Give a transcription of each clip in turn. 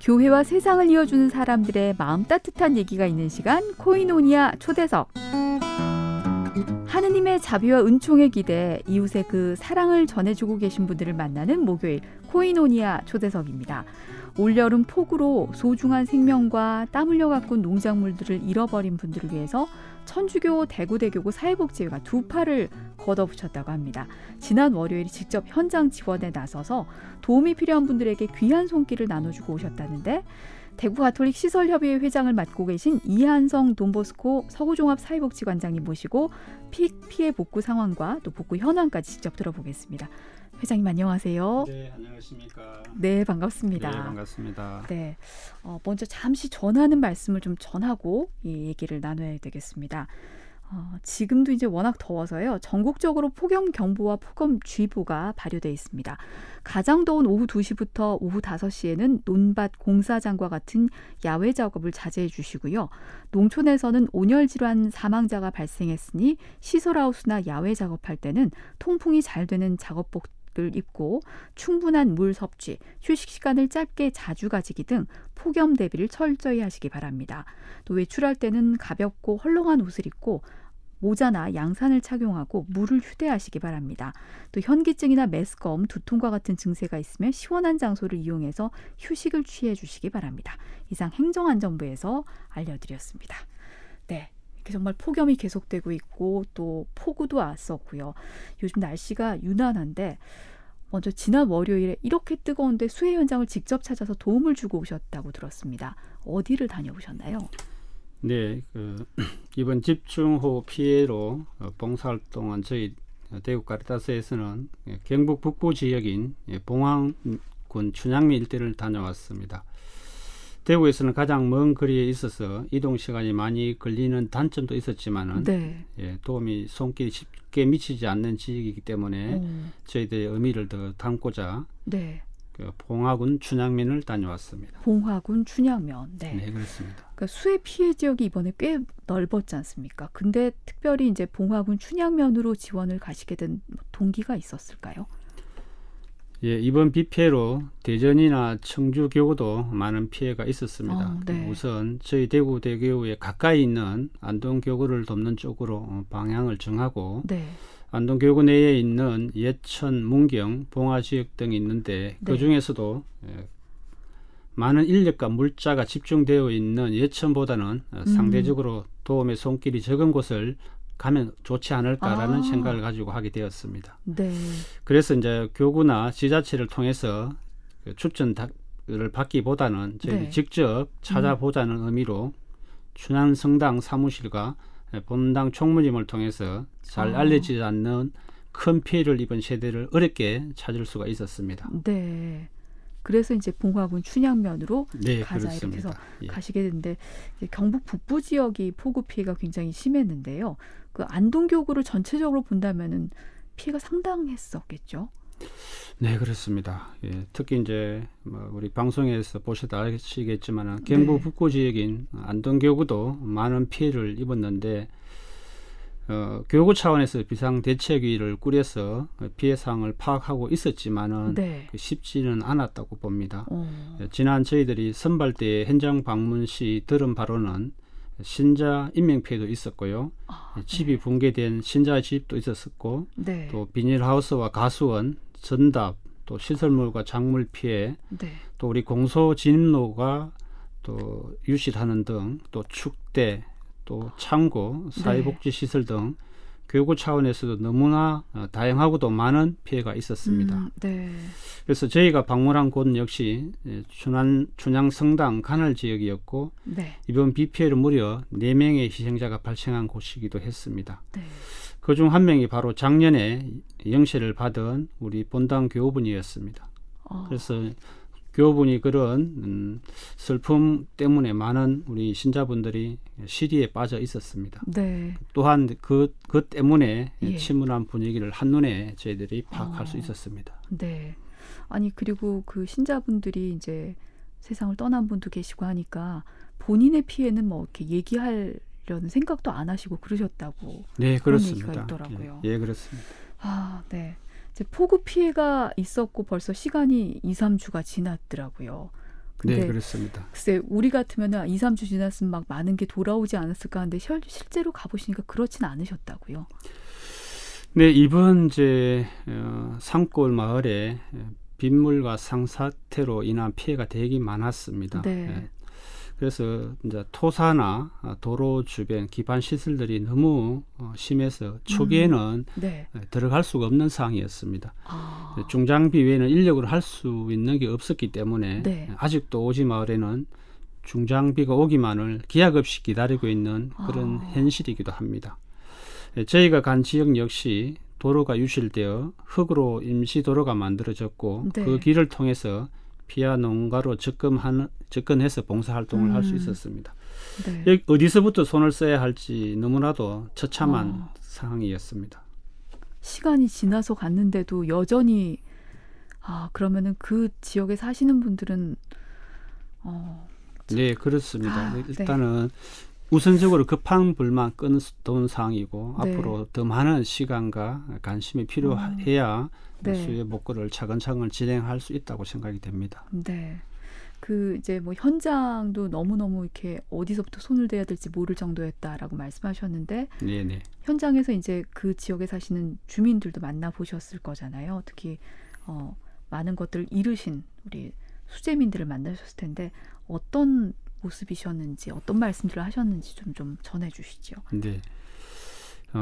교회와 세상을 이어주는 사람들의 마음 따뜻한 얘기가 있는 시간, 코이노니아 초대석. 하느님의 자비와 은총에 기대 이웃의 그 사랑을 전해주고 계신 분들을 만나는 목요일 코이노니아 초대석입니다. 올여름 폭우로 소중한 생명과 땀 흘려 가꾼 농작물들을 잃어버린 분들을 위해서 천주교 대구대교구 사회복지회가 두 팔을 걷어붙였다고 합니다. 지난 월요일 직접 현장 지원에 나서서 도움이 필요한 분들에게 귀한 손길을 나눠주고 오셨다는데, 대구 가톨릭 시설협의회 회장을 맡고 계신 이한성 돈보스코 서구종합사회복지관장님 모시고 피해 복구 상황과 또 복구 현황까지 직접 들어보겠습니다. 회장님 안녕하세요. 네, 안녕하십니까. 네, 반갑습니다. 네, 반갑습니다. 네, 먼저 잠시 전하는 말씀을 좀 전하고 이 얘기를 나눠야 되겠습니다. 지금도 이제 워낙 더워서요. 전국적으로 폭염경보와 폭염주의보가 발효돼 있습니다. 가장 더운 오후 2시부터 오후 5시에는 논밭 공사장과 같은 야외 작업을 자제해 주시고요. 농촌에서는 온열 질환 사망자가 발생했으니 시설하우스나 야외 작업할 때는 통풍이 잘 되는 작업복 을 입고 충분한 물 섭취, 휴식 시간을 짧게 자주 가지기 등 폭염 대비를 철저히 하시기 바랍니다. 또 외출할 때는 가볍고 헐렁한 옷을 입고 모자나 양산을 착용하고 물을 휴대하시기 바랍니다. 또 현기증이나 메스꺼움, 두통과 같은 증세가 있으면 시원한 장소를 이용해서 휴식을 취해 주시기 바랍니다. 이상 행정안전부에서 알려드렸습니다. 네. 정말 폭염이 계속되고 있고 또 폭우도 왔었고요. 요즘 날씨가 유난한데, 먼저 지난 월요일에 이렇게 뜨거운데 수해 현장을 직접 찾아서 도움을 주고 오셨다고 들었습니다. 어디를 다녀오셨나요? 네, 이번 집중호우 피해로 봉사활동한 저희 대구 카리타스에서는 경북 북부 지역인 봉황군 춘향리 일대를 다녀왔습니다. 대구에서는 가장 먼 거리에 있어서 이동 시간이 많이 걸리는 단점도 있었지만은 네. 도움이 손길이 쉽게 미치지 않는 지역이기 때문에 저희들의 의미를 더 담고자 네. 봉화군 춘향면을 다녀왔습니다. 봉화군 춘향면. 네. 네, 그렇습니다. 그러니까 수해 피해 지역이 이번에 꽤 넓었지 않습니까? 근데 특별히 이제 봉화군 춘향면으로 지원을 가시게 된 동기가 있었을까요? 예, 이번 비 피해로 대전이나 청주 교구도 많은 피해가 있었습니다. 네. 우선 저희 대구 대교에 가까이 있는 안동 교구를 돕는 쪽으로 방향을 정하고, 네. 안동 교구 내에 있는 예천, 문경, 봉화 지역 등이 있는데 그 중에서도 많은 인력과 물자가 집중되어 있는 예천보다는 상대적으로 도움의 손길이 적은 곳을 가면 좋지 않을까라는 생각을 가지고 하게 되었습니다. 네. 그래서 이제 교구나 지자체를 통해서 추천을 받기보다는 저희들이 직접 찾아보자는 의미로 춘향성당 사무실과 본당 총무님을 통해서 잘 알려지지 않는 큰 피해를 입은 세대를 어렵게 찾을 수가 있었습니다. 네. 그래서 이제 봉화군 춘향면으로 가자 그렇습니다. 이렇게 해서 가시게 됐는데, 이제 경북 북부 지역이 폭우 피해가 굉장히 심했는데요. 그 안동교구를 전체적으로 본다면은 피해가 상당했었겠죠. 네, 그렇습니다. 예, 특히 이제 우리 방송에서 보시다 아시겠지만 경북 북부 지역인 안동교구도 많은 피해를 입었는데, 교구 차원에서 비상대책위를 꾸려서 피해 사항을 파악하고 있었지만은 쉽지는 않았다고 봅니다. 지난 저희들이 선발대 현장 방문 시 들은 바로는 신자 인명 피해도 있었고요. 집이 붕괴된 신자 집도 있었고, 또 비닐하우스와 가수원, 전답, 또 시설물과 작물 피해, 또 우리 공소 진입로가 또 유실하는 등, 또 축대, 또 창고, 사회복지시설 등 교구 차원에서도 너무나 다양하고도 많은 피해가 있었습니다. 그래서 저희가 방문한 곳은 역시 춘향성당 간헐 지역이었고, 이번 비 피해로 무려 4명의 희생자가 발생한 곳이기도 했습니다. 그중 한 명이 바로 작년에 영세를 받은 우리 본당 교우분이었습니다. 그래서 교우분이 그런 슬픔 때문에 많은 우리 신자분들이 시리에 빠져 있었습니다. 또한 그 때문에 침울한 분위기를 한눈에 저희들이 파악할 수 있었습니다. 아니, 그리고 그 신자분들이 이제 세상을 떠난 분도 계시고 하니까 본인의 피해는 뭐 이렇게 얘기하려는 생각도 안 하시고 그러셨다고. 네, 그런 그렇습니다. 얘기가 있더라고요. 예, 그렇습니다. 네. 이제 폭우 피해가 있었고 벌써 시간이 2, 3주가 지났더라고요. 근데 네, 그렇습니다. 글쎄 우리 같으면 2, 3주 지났으면 막 많은 게 돌아오지 않았을까 하는데 실제로 가보시니까 그렇진 않으셨다고요. 네, 이번 이제 산골 마을에 빗물과 상사태로 인한 피해가 되게 많았습니다. 네. 예. 그래서 이제 토사나 도로 주변 기반 시설들이 너무 심해서 초기에는 네. 들어갈 수가 없는 상황이었습니다. 아, 중장비 외에는 인력으로 할 수 있는 게 없었기 때문에 네. 아직도 오지 마을에는 중장비가 오기만을 기약 없이 기다리고 있는 그런 현실이기도 합니다. 저희가 간 지역 역시 도로가 유실되어 흙으로 임시 도로가 만들어졌고 네. 그 길을 통해서 피하 농가로 접근해서 봉사활동을 할 수 있었습니다. 네. 여기 어디서부터 손을 써야 할지 너무나도 처참한 상황이었습니다. 시간이 지나서 갔는데도 여전히 그러면은 그 지역에 사시는 분들은 네, 그렇습니다. 네. 일단은 우선적으로 급한 불만 끊어온 상황이고 네. 앞으로 더 많은 시간과 관심이 필요해야 네. 수해 복구를 차근차근 진행할 수 있다고 생각이 됩니다. 네. 그 이제 뭐 현장도 너무너무 이렇게 어디서부터 손을 대야 될지 모를 정도였다라고 말씀하셨는데 네네. 현장에서 이제 그 지역에 사시는 주민들도 만나보셨을 거잖아요. 특히 많은 것들을 잃으신 우리 수재민들을 만나셨을 텐데 어떤 모습이셨는지 어떤 말씀들을 하셨는지 좀 전해주시죠. 네.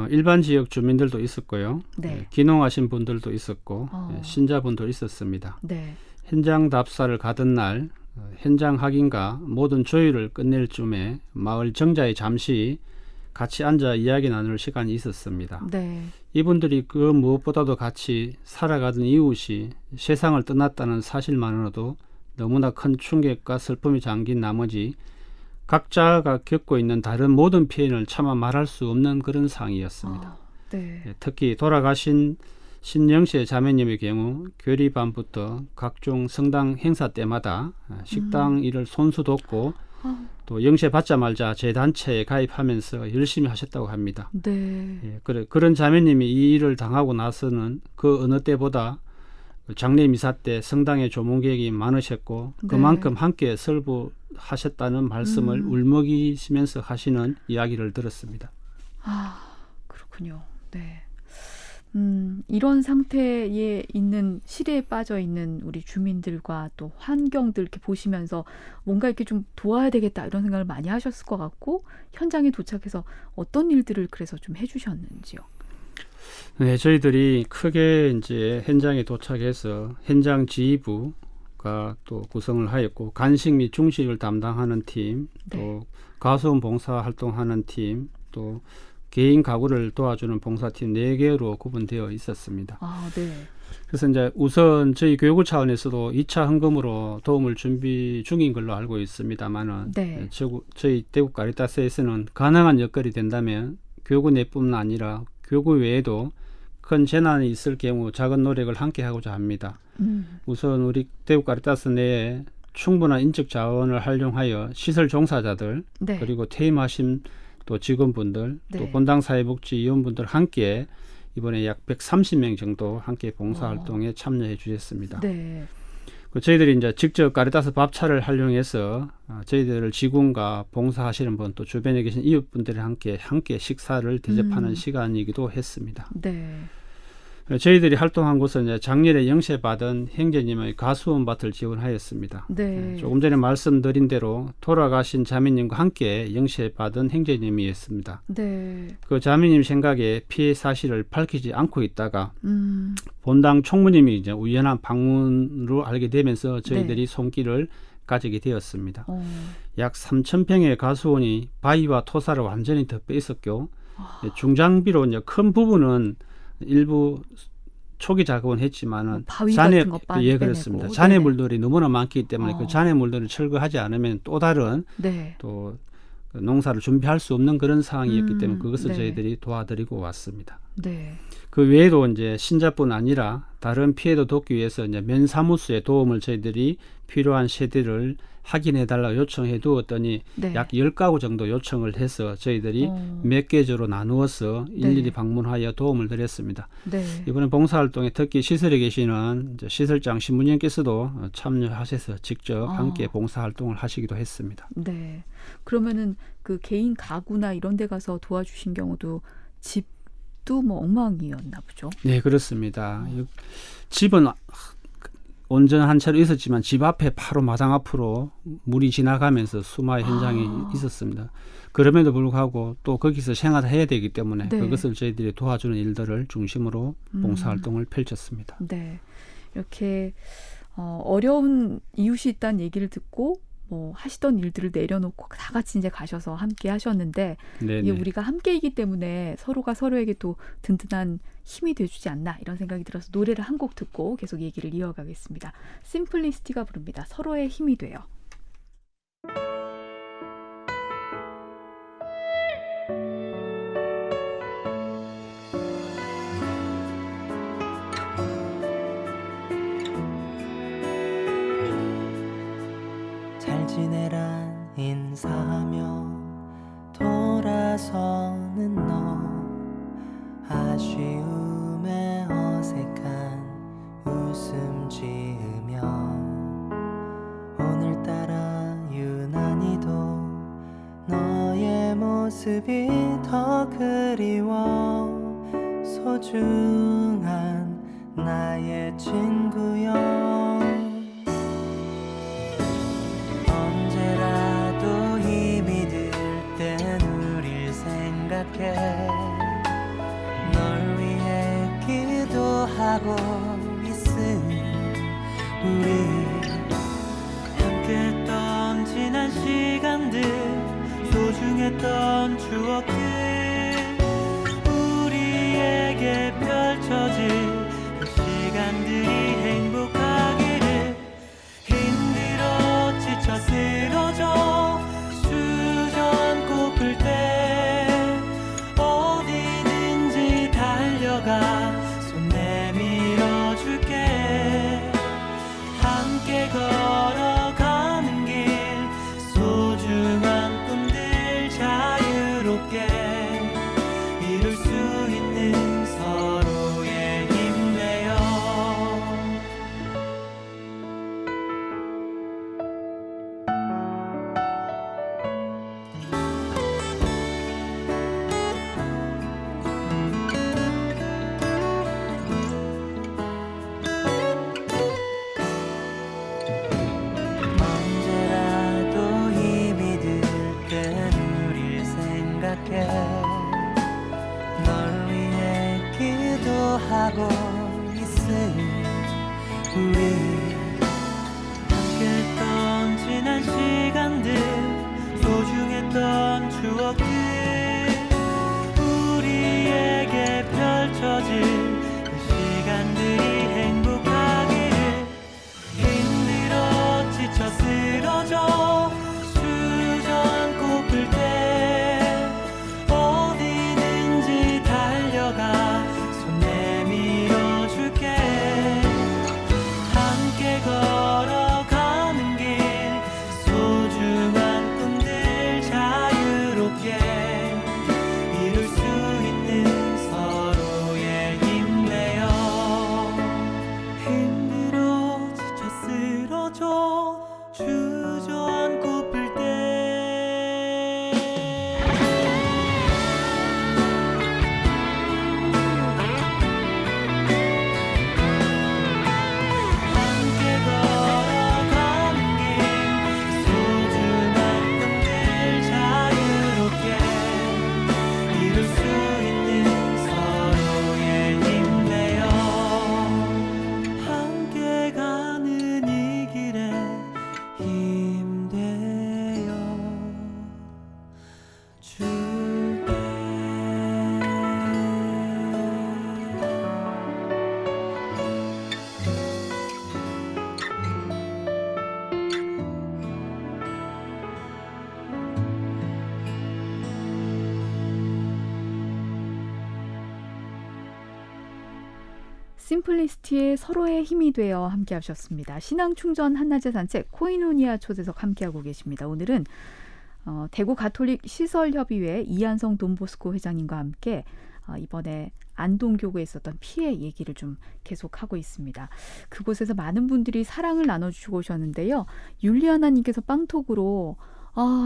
일반 지역 주민들도 있었고요. 네. 귀농하신 분들도 있었고 신자분도 있었습니다. 네. 현장 답사를 가던 날 현장 확인과 모든 조율을 끝낼 쯤에 마을 정자에 잠시 같이 앉아 이야기 나눌 시간이 있었습니다. 네. 이분들이 그 무엇보다도 같이 살아가던 이웃이 세상을 떠났다는 사실만으로도 너무나 큰 충격과 슬픔이 잠긴 나머지 각자가 겪고 있는 다른 모든 피해를 차마 말할 수 없는 그런 상황이었습니다. 네. 특히 돌아가신 신영세 자매님의 경우 교리반부터 각종 성당 행사 때마다 식당 일을 손수 돕고 또 영세 받자마자 재단체에 가입하면서 열심히 하셨다고 합니다. 네. 그런 자매님이 이 일을 당하고 나서는 그 어느 때보다 장례 미사 때 성당에 조문 계획이 많으셨고 네. 그만큼 함께 설부하셨다는 말씀을 울먹이시면서 하시는 이야기를 들었습니다. 그렇군요. 네. 이런 상태에 있는 시대에 빠져 있는 우리 주민들과 또 환경들 이렇게 보시면서 뭔가 이렇게 좀 도와야 되겠다 이런 생각을 많이 하셨을 것 같고 현장에 도착해서 어떤 일들을 그래서 좀 해주셨는지요. 네, 저희들이 크게 이제 현장에 도착해서 현장 지휘부가 또 구성을 하였고 간식 및 중식을 담당하는 팀, 또 네. 가수원 봉사 활동하는 팀, 또 개인 가구를 도와주는 봉사팀 4개로 구분되어 있었습니다. 네. 그래서 이제 우선 저희 교육부 차원에서도 2차 헌금으로 도움을 준비 중인 걸로 알고 있습니다만은 네. 저희 대구 카리타스에서는 가능한 여건이 된다면 교구 내뿐만 아니라 교구 외에도 큰 재난이 있을 경우 작은 노력을 함께 하고자 합니다. 우선 우리 대구 카리타스 내에 충분한 인적 자원을 활용하여 시설 종사자들 네. 그리고 퇴임하신 또 직원분들 네. 또 본당 사회복지위원분들 함께 이번에 약 130명 정도 함께 봉사활동에 참여해 주셨습니다. 네. 저희들이 이제 직접 카리타스 밥차를 활용해서 저희들을 직원과 봉사하시는 분 또 주변에 계신 이웃분들이 함께 식사를 대접하는 시간이기도 했습니다. 네. 저희들이 활동한 곳은 이제 작년에 영세받은 형제님의 가수원 밭을 지원하였습니다. 네. 조금 전에 말씀드린 대로 돌아가신 자매님과 함께 영세받은 형제님이었습니다. 네. 그 자매님 생각에 피해 사실을 밝히지 않고 있다가 본당 총무님이 이제 우연한 방문으로 알게 되면서 저희들이 손길을 가지게 되었습니다. 약 3,000평의 가수원이 바위와 토사를 완전히 덮여 있었고 중장비로 이제 큰 부분은 일부 초기 작업은 했지만은 바위 같은 거 예, 그렇습니다. 빼내고. 잔해물들이 너무나 많기 때문에 그 잔해물들을 철거하지 않으면 또 다른 네. 또 농사를 준비할 수 없는 그런 상황이었기 때문에 그것을 네. 저희들이 도와드리고 왔습니다. 네. 그 외에도 이제 신자뿐 아니라 다른 피해도 돕기 위해서 이제 면사무소의 도움을 저희들이 필요한 세대를 확인해달라 요청해 두었더니 네. 약 10가구 정도 요청을 해서 저희들이 몇 계조로 나누어서 일일이 방문하여 도움을 드렸습니다. 네. 이번에 봉사활동에 특히 시설에 계시는 이제 시설장 신부님께서도 참여하셔서 직접 함께 봉사활동을 하시기도 했습니다. 네. 그러면은 그 개인 가구나 이런 데 가서 도와주신 경우도 집도 뭐 엉망이었나 보죠. 네, 그렇습니다. 집은 온전한 채로 있었지만 집 앞에 바로 마당 앞으로 물이 지나가면서 수마의 현장이 있었습니다. 그럼에도 불구하고 또 거기서 생활을 해야 되기 때문에 네. 그것을 저희들이 도와주는 일들을 중심으로 봉사활동을 펼쳤습니다. 네. 이렇게 어려운 이웃이 있다는 얘기를 듣고 뭐 하시던 일들을 내려놓고 다 같이 이제 가셔서 함께 하셨는데 이게 네네. 우리가 함께이기 때문에 서로가 서로에게 또 든든한 힘이 돼주지 않나 이런 생각이 들어서 노래를 한 곡 듣고 계속 얘기를 이어가겠습니다. 심플리시티가 부릅니다. 서로의 힘이 돼요. 잘 지내란 인사하며 돌아서는 너 아쉬움에 어색한 웃음 지으며 오늘따라 유난히도 너의 모습이 더 그리워 소중한 나의 친구여 언제라도 힘이 들 땐 우릴 생각해 널 위해 기도하고 있으니 우리 함께했던 지난 시간들 소중했던 추억들 우리에게 펼쳐질 그 시간들이 행복하기를 힘들어 지쳐 쓰러져 수전 꼽을 때 어디든지 달려가 손 내밀어 줄게 함께 걸어가는 길 소중한 꿈들 자유롭게 이룰 수 있는 서로의 힘내요 언제라도 힘이 들 땐 우릴 생각해 널 위해 기도하고 있으니 우리 함께했던 지난 시간들 소중했던 추억들 우리에게 펼쳐질 그 시간들이 행복하기를 힘들어 지쳐 쓰러져 수전 꼽을 때 어디든지 달려가 손 내밀어 줄게 함께 심플리스티의 서로의 힘이 되어 함께 하셨습니다. 신앙충전 한낮의 산책 코이노니아 초대석 함께하고 계십니다. 오늘은 대구 가톨릭 시설협의회 이한성 돈보스코 회장님과 함께 이번에 안동교구에 있었던 피해 얘기를 좀 계속하고 있습니다. 그곳에서 많은 분들이 사랑을 나눠주시고 오셨는데요. 율리아나님께서 빵톡으로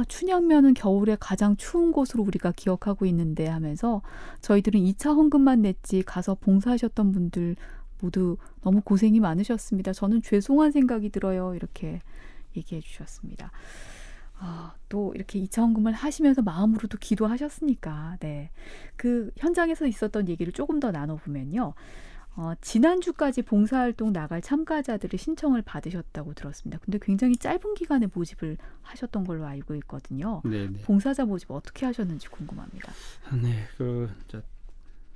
춘향면은 겨울에 가장 추운 곳으로 우리가 기억하고 있는데 하면서 저희들은 2차 헌금만 냈지 가서 봉사하셨던 분들 모두 너무 고생이 많으셨습니다. 저는 죄송한 생각이 들어요. 이렇게 얘기해 주셨습니다. 또 이렇게 2차 헌금을 하시면서 마음으로도 기도하셨으니까 네. 그 현장에서 있었던 얘기를 조금 더 나눠보면요. 지난주까지 봉사활동 나갈 참가자들의 신청을 받으셨다고 들었습니다. 근데 굉장히 짧은 기간에 모집을 하셨던 걸로 알고 있거든요. 네네. 봉사자 모집 어떻게 하셨는지 궁금합니다. 네,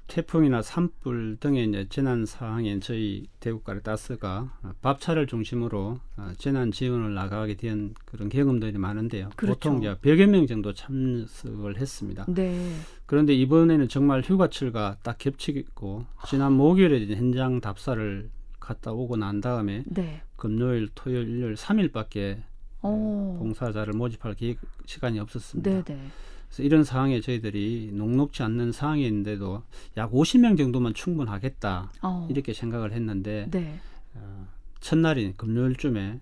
태풍이나 산불 등의 이제 재난 상황에 저희 대구가르타스가 밥차를 중심으로 재난 지원을 나가게 된 그런 경험들이 많은데요. 그렇죠. 보통 이제 100여 명 정도 참석을 했습니다. 네. 그런데 이번에는 정말 휴가철과 딱 겹치고 지난 목요일에 이제 현장 답사를 갔다 오고 난 다음에 네. 금요일, 토요일, 일요일 3일밖에 봉사자를 모집할 시간이 없었습니다. 네네. 그래서 이런 상황에 저희들이 녹록지 않는 상황인데도 약 50명 정도면 충분하겠다 이렇게 생각을 했는데 네. 첫날인 금요일쯤에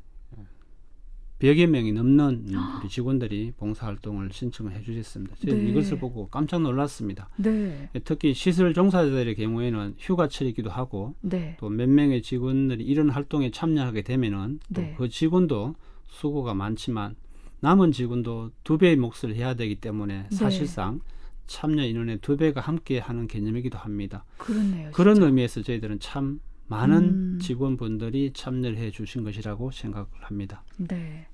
100여 명이 넘는 우리 직원들이 봉사활동을 신청을 해주셨습니다. 저희 네. 이것을 보고 깜짝 놀랐습니다. 네. 특히 시설 종사자들의 경우에는 휴가철이기도 하고 네. 또 몇 명의 직원들이 이런 활동에 참여하게 되면은 네. 그 직원도 수고가 많지만 남은 직원도 2배의 몫을 해야 되기 때문에 사실상 참여 인원의 2배가 함께 하는 개념이기도 합니다. 그렇네요. 그런 진짜. 의미에서 저희들은 참 많은 직원분들이 참여를 해 주신 것이라고 생각을 합니다. 네.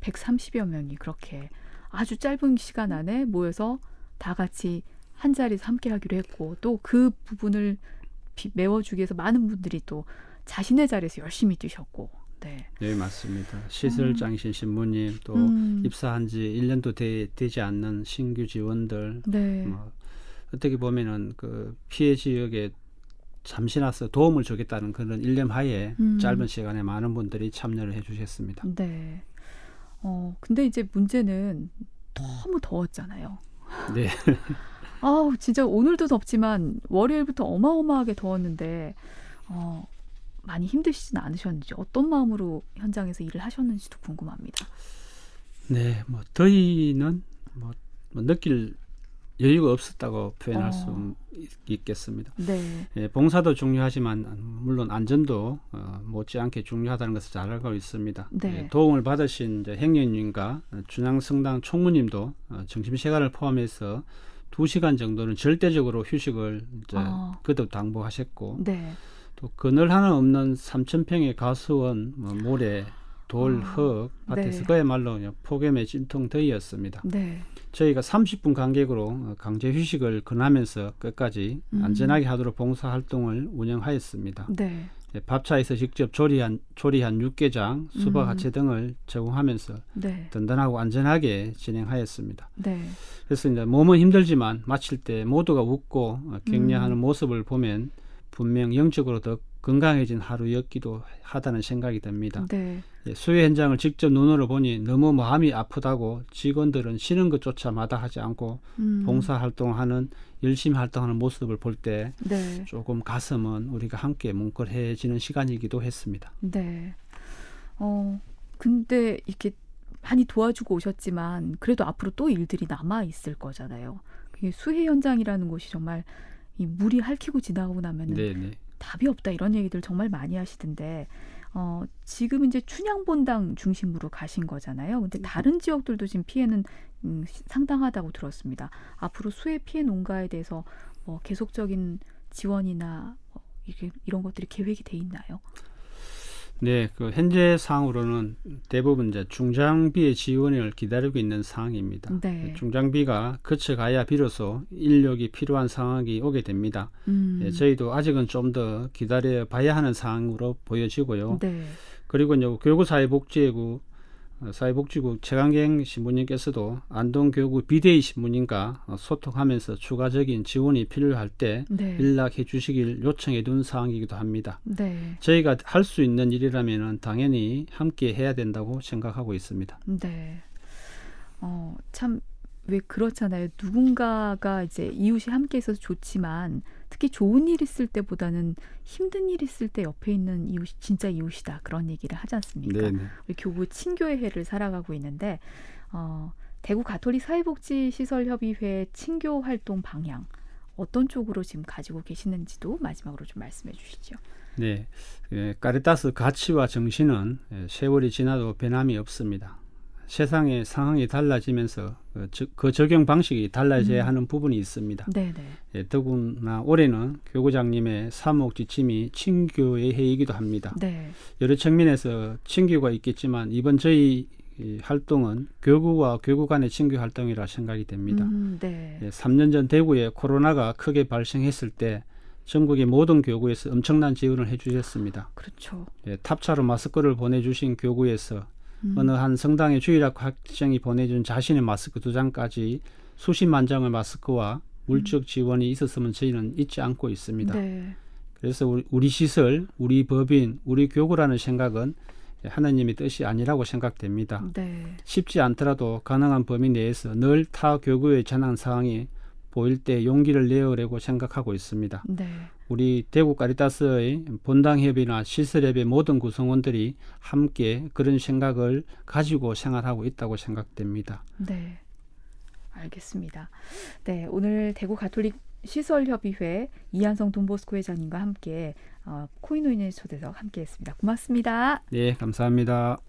130여 명이 그렇게 아주 짧은 시간 안에 모여서 다 같이 한 자리에서 함께 하기로 했고 또 그 부분을 메워주기 위해서 많은 분들이 또 자신의 자리에서 열심히 뛰셨고 네. 네, 맞습니다. 시설장신 신부님 또 입사한 지 1년도 되지 않는 신규 지원들 네. 어떻게 보면은 그 피해 지역에 잠시 나서 도움을 주겠다는 그런 일념 하에 짧은 시간에 많은 분들이 참여를 해주셨습니다. 네. 근데 이제 문제는 너무 더웠잖아요. 네. 진짜 오늘도 덥지만 월요일부터 어마어마하게 더웠는데 많이 힘드시진 않으셨는지 어떤 마음으로 현장에서 일을 하셨는지도 궁금합니다. 네, 더위는 느낄 여유가 없었다고 표현할 수 있겠습니다. 네. 예, 봉사도 중요하지만 물론 안전도 못지않게 중요하다는 것을 잘 알고 있습니다. 네. 예, 도움을 받으신 이제 행령님과 준양성당 총무님도 점심시간을 포함해서 2시간 정도는 절대적으로 휴식을 이제 그도 당부하셨고 네. 또 그늘 하나 없는 3,000평의 가수원, 모래, 돌, 흙 밭에서 네. 그야말로 폭염의 찜통 더위였습니다. 네. 저희가 30분 간격으로 강제 휴식을 권하면서 끝까지 안전하게 하도록 봉사활동을 운영하였습니다. 네. 밥차에서 직접 조리한 육개장, 수박 화채 등을 제공하면서 네. 든든하고 안전하게 진행하였습니다. 네. 그래서 이제 몸은 힘들지만 마칠 때 모두가 웃고 격려하는 모습을 보면 분명 영적으로 더 건강해진 하루였기도 하다는 생각이 듭니다. 네. 수해 현장을 직접 눈으로 보니 너무 마음이 아프다고 직원들은 쉬는 것조차 마다하지 않고 봉사활동하는 열심히 활동하는 모습을 볼 때 네. 조금 가슴은 우리가 함께 뭉클해지는 시간이기도 했습니다. 네. 근데 이렇게 많이 도와주고 오셨지만 그래도 앞으로 또 일들이 남아 있을 거잖아요. 그게 수해 현장이라는 곳이 정말 이 물이 핥히고 지나가고 나면은 네네. 답이 없다 이런 얘기들 정말 많이 하시던데 지금 이제 춘향본당 중심으로 가신 거잖아요. 근데 다른 지역들도 지금 피해는 상당하다고 들었습니다. 앞으로 수해 피해 농가에 대해서 계속적인 지원이나 이런 것들이 계획이 돼 있나요? 네, 그 현재 상황으로는 대부분 이제 중장비의 지원을 기다리고 있는 상황입니다. 네. 중장비가 거쳐가야 비로소 인력이 필요한 상황이 오게 됩니다. 예, 저희도 아직은 좀 더 기다려 봐야 하는 상황으로 보여지고요. 네. 그리고 이제 교육사회복지부 사회복지국 최강경 신부님께서도 안동교구 비대위 신부님과 소통하면서 추가적인 지원이 필요할 때 네. 연락해 주시길 요청해 둔 사항이기도 합니다. 네. 저희가 할 수 있는 일이라면 당연히 함께 해야 된다고 생각하고 있습니다. 네. 참 왜 그렇잖아요. 누군가가 이제 이웃이 함께 있어서 좋지만 특히 좋은 일 있을 때보다는 힘든 일 있을 때 옆에 있는 이웃이 진짜 이웃이다. 그런 얘기를 하지 않습니까? 네네. 우리 교구 친교의 해를 살아가고 있는데 대구 가톨릭 사회복지시설협의회 친교 활동 방향 어떤 쪽으로 지금 가지고 계시는지도 마지막으로 좀 말씀해 주시죠. 네, 카리타스 가치와 정신은 세월이 지나도 변함이 없습니다. 세상의 상황이 달라지면서 그 적용 방식이 달라져야 하는 부분이 있습니다. 네네. 더구나 올해는 교구장님의 사목 지침이 친교의 해이기도 합니다. 네. 여러 측면에서 친교가 있겠지만 이번 저희 이 활동은 교구와 교구 간의 친교 활동이라 생각이 됩니다. 네. 3년 전 대구에 코로나가 크게 발생했을 때 전국의 모든 교구에서 엄청난 지원을 해주셨습니다. 그렇죠. 탑차로 마스크를 보내주신 교구에서 어느 한 성당의 주일학 학생이 보내준 자신의 마스크 2장까지 수십만 장의 마스크와 물적 지원이 있었으면 저희는 잊지 않고 있습니다. 네. 그래서 우리 시설, 우리 법인, 우리 교구라는 생각은 하나님의 뜻이 아니라고 생각됩니다. 네. 쉽지 않더라도 가능한 범위 내에서 늘 타 교구의 재난 상황이 보일 때 용기를 내어내고 생각하고 있습니다. 네. 우리 대구 카리타스의 본당협의나 시설협의 모든 구성원들이 함께 그런 생각을 가지고 생활하고 있다고 생각됩니다. 네. 알겠습니다. 네, 오늘 대구 가톨릭 시설협의회 이한성 돈보스코 회장님과 함께 코인노인의 초대석 함께했습니다. 고맙습니다. 네, 감사합니다.